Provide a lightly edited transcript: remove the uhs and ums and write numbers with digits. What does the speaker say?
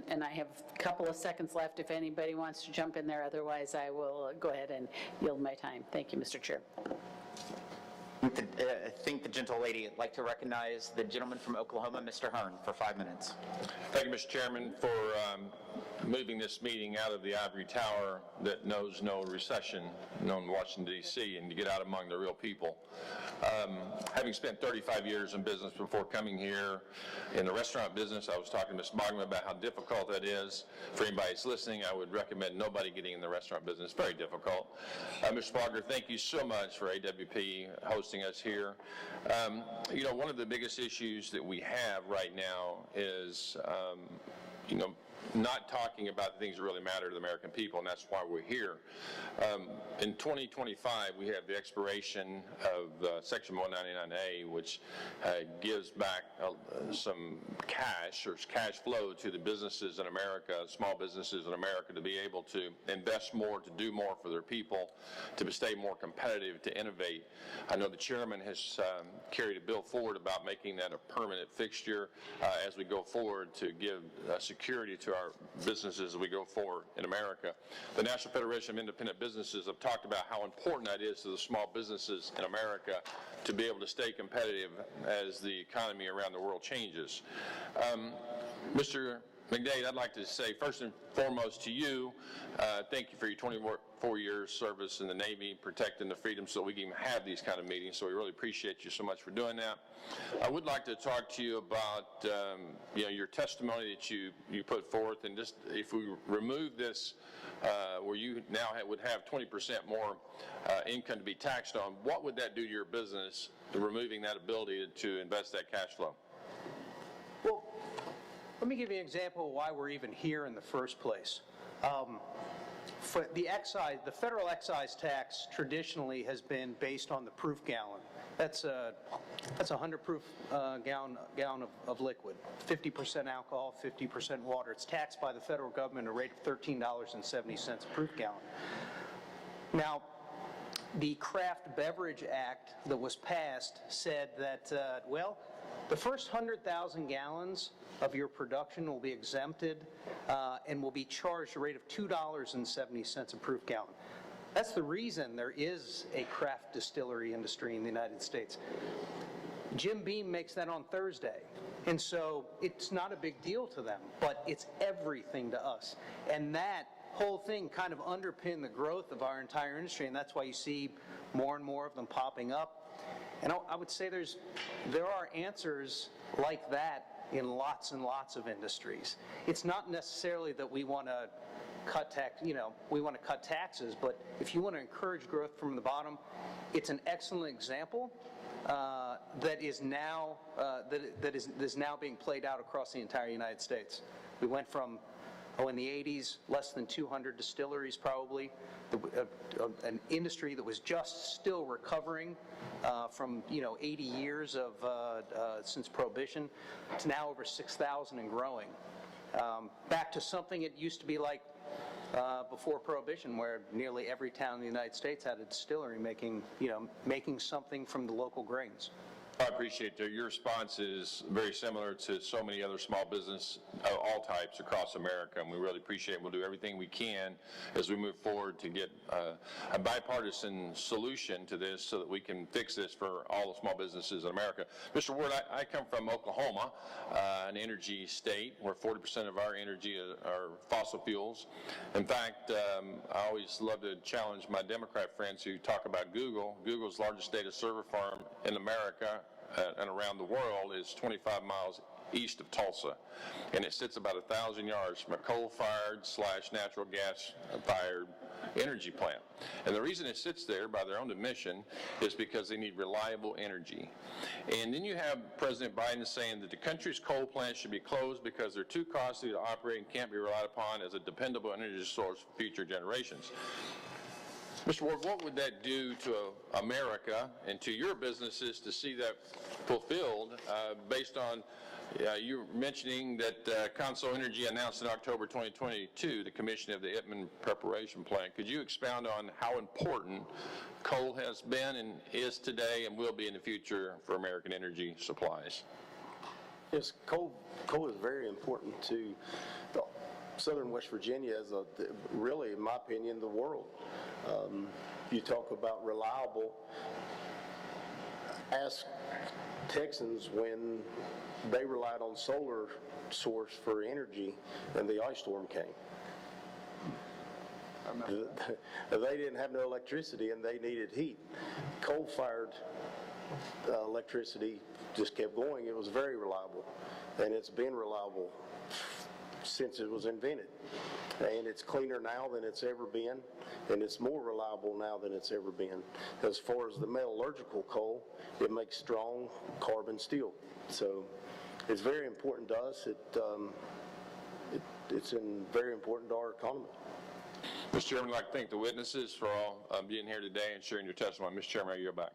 and I have a couple of seconds left if anybody wants to jump in there. Otherwise, I will go ahead and yield my time. Thank you, Mr. Chair. I think the gentle lady would like to recognize the gentleman from Oklahoma, Mr. Hern, for 5 minutes. Thank you, Mr. Chairman, for moving this meeting out of the ivory tower that knows no recession, known in Washington, D.C., and to get out among the real people. Having spent 35 years in business before coming here in the restaurant business, I was talking to Ms. Bogman about how difficult that is. For anybody that's listening, I would recommend nobody getting in the restaurant business. It's very difficult. Mr. Bogner, thank you so much for AWP hosting us here. You know, one of the biggest issues that we have right now is, you know, not talking about the things that really matter to the American people, and that's why we're here. In 2025, we have the expiration of Section 199A, which gives back some cash or cash flow to the businesses in America, small businesses in America, to be able to invest more, to do more for their people, to stay more competitive, to innovate. I know the chairman has carried a bill forward about making that a permanent fixture as we go forward to give security to our businesses as we go forward in America. The National Federation of Independent Businesses have talked about how important that is to the small businesses in America to be able to stay competitive as the economy around the world changes. Mr. McDade, I'd like to say first and foremost to you, thank you for your 24 years service in the Navy, protecting the freedom so we can even have these kind of meetings, so we really appreciate you so much for doing that. I would like to talk to you about you know, your testimony that you put forth, and just if we remove this where you now would have 20% more income to be taxed on, what would that do to your business, removing that ability to invest that cash flow? Well, let me give you an example of why we're even here in the first place. For the federal excise tax traditionally has been based on the proof gallon. That's a 100 proof gallon of liquid, 50% alcohol, 50% water. It's taxed by the federal government at a rate of $13.70 a proof gallon. Now, the Craft Beverage Act that was passed said that, well, the first 100,000 gallons of your production will be exempted and will be charged a rate of $2.70 a proof gallon. That's the reason there is a craft distillery industry in the United States. Jim Beam makes that on Thursday, and so it's not a big deal to them, but it's everything to us. And that whole thing kind of underpinned the growth of our entire industry, and that's why you see more and more of them popping up. And I would say there are answers like that in lots and lots of industries. It's not necessarily that we want to cut taxes, but if you want to encourage growth from the bottom, it's an excellent example that is now being played out across the entire United States. We went from in the 80s, less than 200 distilleries probably, an industry that was just still recovering from 80 years of since Prohibition, to now over 6,000 and growing. Back to something it used to be like before Prohibition, where nearly every town in the United States had a distillery making something from the local grains. I appreciate that. Your response is very similar to so many other small business of all types across America, and we really appreciate it. We'll do everything we can as we move forward to get a bipartisan solution to this so that we can fix this for all the small businesses in America. Mr. Ward, I come from Oklahoma, an energy state where 40% of our energy are fossil fuels. In fact, I always love to challenge my Democrat friends who talk about Google. Google's largest data server farm in America and around the world is 25 miles east of Tulsa, and it sits about 1,000 yards from a coal-fired / natural gas-fired energy plant. And the reason it sits there, by their own admission, is because they need reliable energy. And then you have President Biden saying that the country's coal plants should be closed because they're too costly to operate and can't be relied upon as a dependable energy source for future generations. Mr. Ward, what would that do to America and to your businesses to see that fulfilled based on you mentioning that Consol Energy announced in October 2022 the commissioning of the Itman preparation plant? Could you expound on how important coal has been and is today and will be in the future for American energy supplies? Yes, coal is very important to Southern West Virginia is really, in my opinion, the world. You talk about reliable. Ask Texans when they relied on solar source for energy and the ice storm came. They didn't have no electricity and they needed heat. Coal-fired electricity just kept going. It was very reliable, and it's been reliable since it was invented. And it's cleaner now than it's ever been, and it's more reliable now than it's ever been. As far as the metallurgical coal, it makes strong carbon steel. So it's very important to us. It's very important to our economy. Mr. Chairman, I'd like to thank the witnesses for all being here today and sharing your testimony. Mr. Chairman, I yield back.